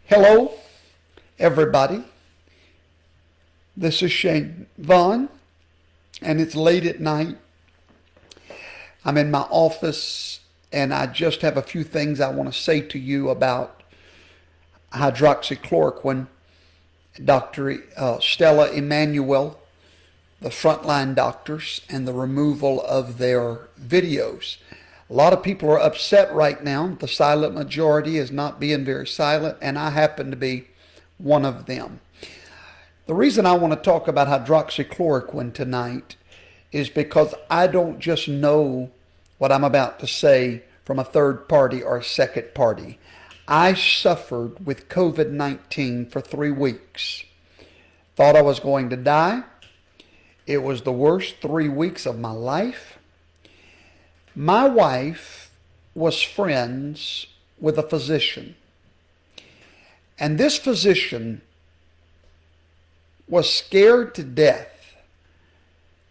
Hello, everybody. This is Vaughn, and it's late at night. I'm in my office, and I just have a few things I want to say to you about hydroxychloroquine. Dr. Stella Emmanuel, the frontline doctors, and the removal of their videos. A lot of people are upset right now. The silent majority is not being very silent, and I happen to be one of them. The reason I want to talk about hydroxychloroquine tonight is because I don't just know what I'm about to say from a third party or a second party. I suffered with COVID-19 for 3 weeks. Thought I was going to die. It was the worst 3 weeks of my life. My wife was friends with a physician. And this physician was scared to death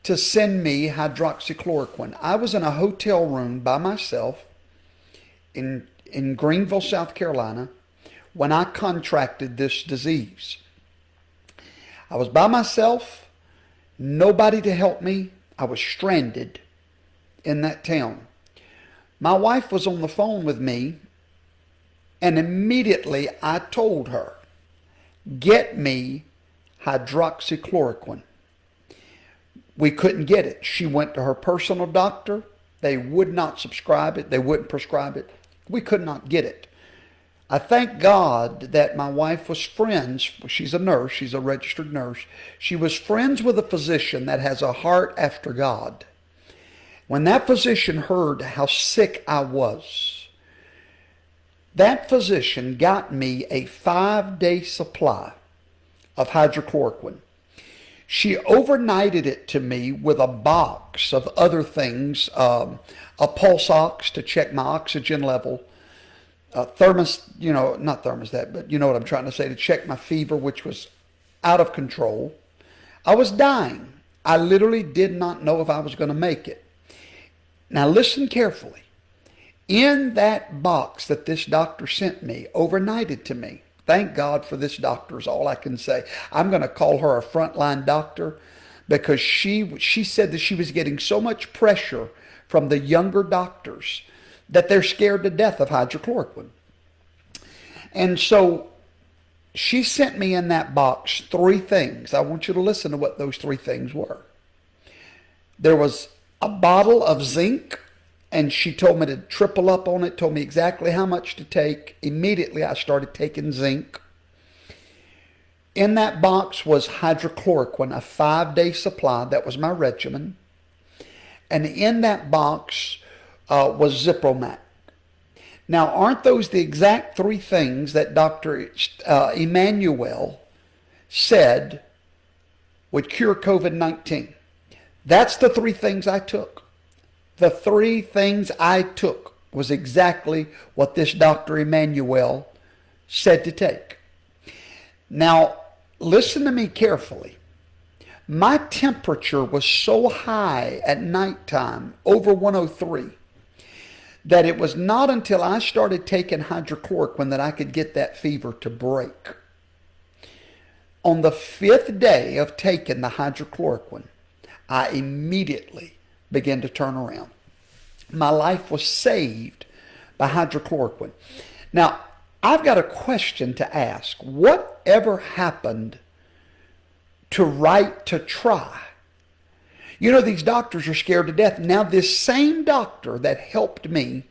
to send me hydroxychloroquine. I was in a hotel room by myself in Greenville, South Carolina, when I contracted this disease. I was by myself, nobody to help me. I was stranded in that town. My wife was on the phone with me, and immediately I told her, get me hydroxychloroquine. We couldn't get it. She went to her personal doctor. They would not subscribe it. They wouldn't prescribe it. We could not get it. I thank God that my wife was friends. She's a nurse. She's a registered nurse. She was friends with a physician that has a heart after God. When that physician heard how sick I was, that physician got me a 5-day supply of hydrochloroquine. She overnighted it to me with a box of other things, a pulse ox to check my oxygen level, not thermostat, but you know what I'm trying to say, to check my fever, which was out of control. I was dying. I literally did not know if I was going to make it. Now listen carefully. In that box that this doctor sent me, overnighted to me, thank God for this doctor is all I can say. I'm going to call her a frontline doctor because she said that she was getting so much pressure from the younger doctors that they're scared to death of hydrochloroquine. And so she sent me in that box 3 things. I want you to listen to what those 3 things were. There was a bottle of zinc, and she told me to triple up on it, told me exactly how much to take. Immediately I started taking zinc. In that box was hydrochloroquine, a 5-day supply. That was my regimen. And in that box was Zipromac. Now, aren't those the exact 3 things that Dr. Emmanuel said would cure COVID-19? That's the 3 things I took. The 3 things I took was exactly what this Dr. Emmanuel said to take. Now, listen to me carefully. My temperature was so high at nighttime, over 103, that it was not until I started taking hydrochloroquine that I could get that fever to break. On the 5th day of taking the hydrochloroquine, I immediately began to turn around. My life was saved by hydrochloroquine. Now, I've got a question to ask. Whatever happened to right to try? You know, these doctors are scared to death. Now, this same doctor that helped me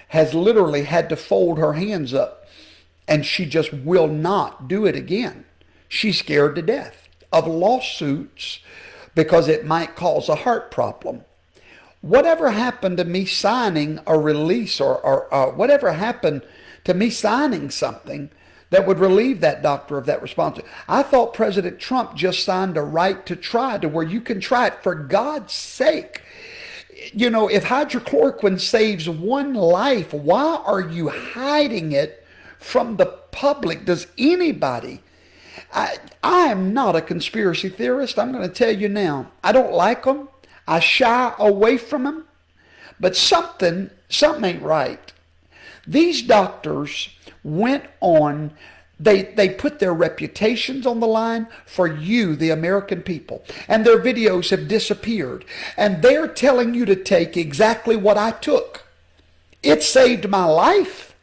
has literally had to fold her hands up, and she just will not do it again. She's scared to death of lawsuits because it might cause a heart problem. Whatever happened to me signing a release or whatever happened to me signing something that would relieve that doctor of that responsibility? I thought President Trump just signed a right to try to where you can try it. For God's sake, you know, if hydrochloroquine saves 1 life, why are you hiding it from the public? Does anybody? I am not a conspiracy theorist. I'm going to tell you now. I don't like them. I shy away from them. But something ain't right. These doctors went on They put their reputations on the line for you, the American people. And their videos have disappeared. And they're telling you to take exactly what I took. It saved my life.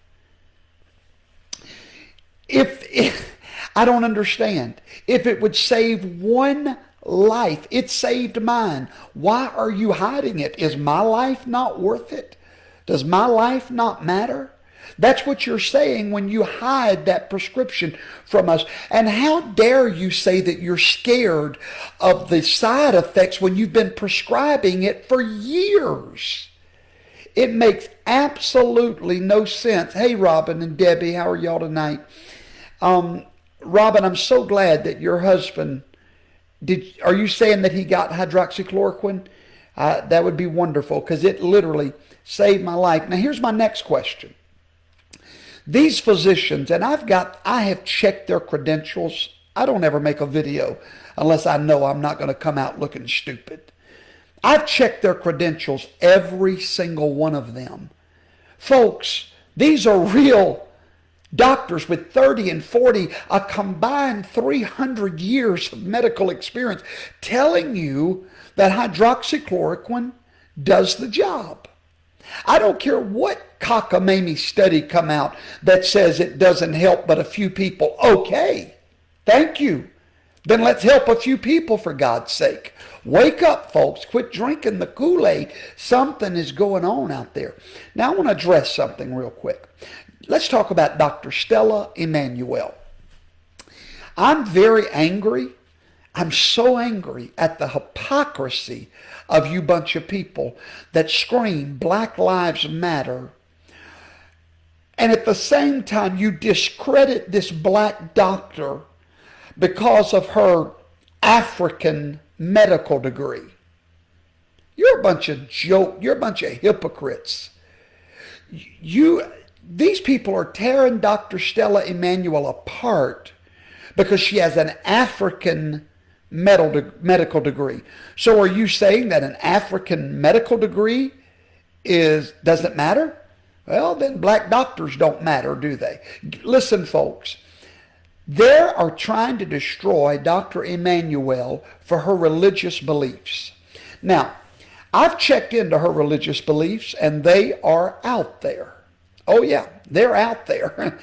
If I don't understand. If it would save one life, it saved mine. Why are you hiding it? Is my life not worth it? Does my life not matter? That's what you're saying when you hide that prescription from us. And how dare you say that you're scared of the side effects when you've been prescribing it for years? It makes absolutely no sense. Hey, Robin and Debbie, how are y'all tonight? Robin, I'm so glad that your husband, are you saying that he got hydroxychloroquine? That would be wonderful, because it literally saved my life. Now, here's my next question. These physicians, and I have checked their credentials. I don't ever make a video unless I know I'm not going to come out looking stupid. I've checked their credentials, every single one of them. Folks, these are real doctors with 30 and 40, a combined 300 years of medical experience, telling you that hydroxychloroquine does the job. I don't care what cockamamie study come out that says it doesn't help but a few people. Okay, thank you. Then let's help a few people, for God's sake. Wake up, folks. Quit drinking the Kool-Aid. Something is going on out there. Now I want to address something real quick. Let's talk about Dr. Stella Emmanuel. I'm very angry. I'm so angry at the hypocrisy of you bunch of people that scream Black Lives Matter, and at the same time you discredit this black doctor because of her African medical degree. You're a bunch of you're a bunch of hypocrites. These people are tearing Dr. Stella Emmanuel apart because she has an African medical degree. So are you saying that an African medical degree doesn't matter? Well, then black doctors don't matter, do they? Listen, folks. They are trying to destroy Dr. Emmanuel for her religious beliefs. Now, I've checked into her religious beliefs, and they are out there. Oh yeah, they're out there.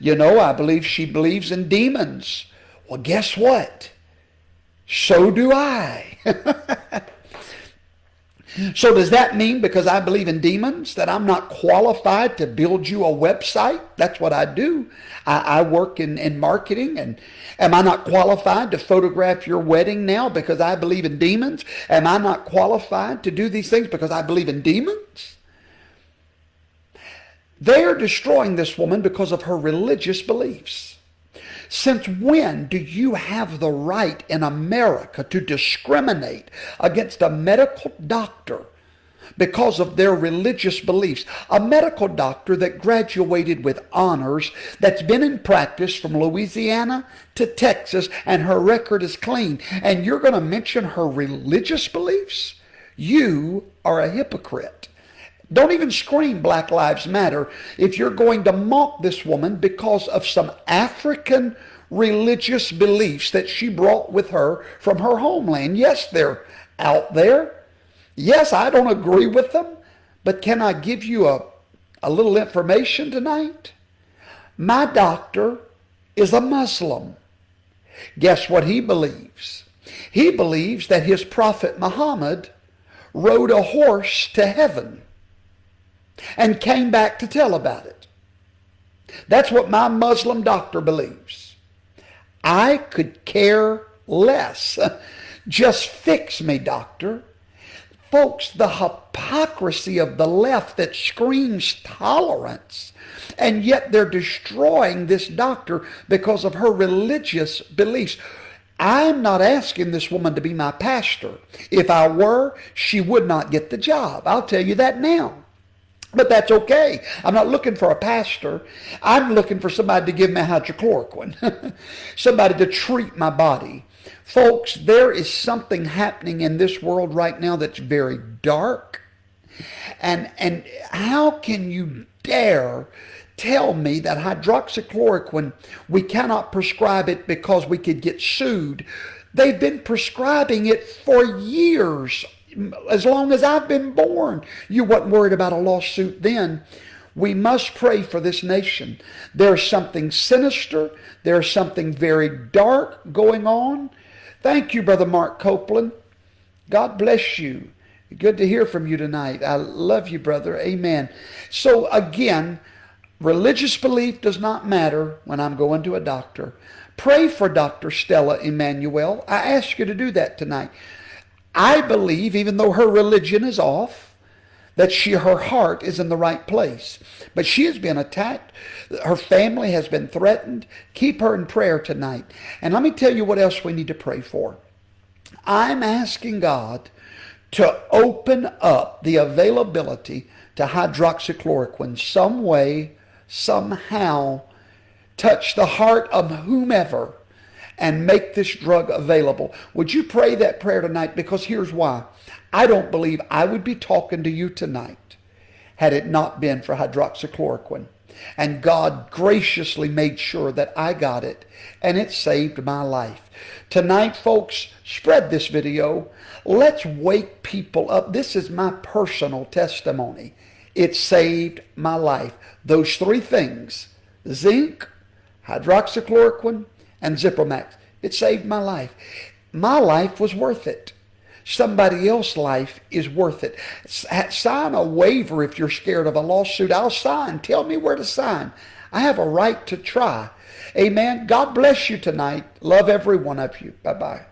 I believe she believes in demons. Well, guess what? So do I. So does that mean because I believe in demons that I'm not qualified to build you a website? That's what I do. I work in marketing, and am I not qualified to photograph your wedding now because I believe in demons? Am I not qualified to do these things because I believe in demons? They are destroying this woman because of her religious beliefs. Since when do you have the right in America to discriminate against a medical doctor because of their religious beliefs? A medical doctor that graduated with honors, that's been in practice from Louisiana to Texas, and her record is clean. And you're going to mention her religious beliefs? You are a hypocrite. Don't even scream Black Lives Matter if you're going to mock this woman because of some African religious beliefs that she brought with her from her homeland. Yes, they're out there. Yes, I don't agree with them, but can I give you a little information tonight? My doctor is a Muslim. Guess what he believes? He believes that his prophet Muhammad rode a horse to heaven and came back to tell about it. That's what my Muslim doctor believes. I could care less. Just fix me, doctor. Folks, the hypocrisy of the left that screams tolerance, and yet they're destroying this doctor because of her religious beliefs. I'm not asking this woman to be my pastor. If I were, she would not get the job. I'll tell you that now. But that's okay. I'm not looking for a pastor. I'm looking for somebody to give me hydrochloroquine. Somebody to treat my body. Folks, there is something happening in this world right now that's very dark. And how can you dare tell me that hydroxychloroquine, we cannot prescribe it because we could get sued. They've been prescribing it for years, as long as I've been born. You wasn't worried about a lawsuit then. We must pray for this nation. There's something sinister. There's something very dark going on. Thank you, Brother Mark Copeland. God bless you. Good to hear from you tonight. I love you, brother. Amen. So again, religious belief does not matter when I'm going to a doctor. Pray for Dr. Stella Emmanuel. I ask you to do that tonight. I believe, even though her religion is off, that her heart is in the right place. But she has been attacked. Her family has been threatened. Keep her in prayer tonight. And let me tell you what else we need to pray for. I'm asking God to open up the availability to hydroxychloroquine some way, somehow, touch the heart of whomever and make this drug available. Would you pray that prayer tonight? Because here's why. I don't believe I would be talking to you tonight had it not been for hydroxychloroquine. And God graciously made sure that I got it, and it saved my life. Tonight, folks, spread this video. Let's wake people up. This is my personal testimony. It saved my life. Those three things, zinc, hydroxychloroquine, and Zipromax. It saved my life. My life was worth it. Somebody else's life is worth it. Sign a waiver if you're scared of a lawsuit. I'll sign. Tell me where to sign. I have a right to try. Amen. God bless you tonight. Love every one of you. Bye-bye.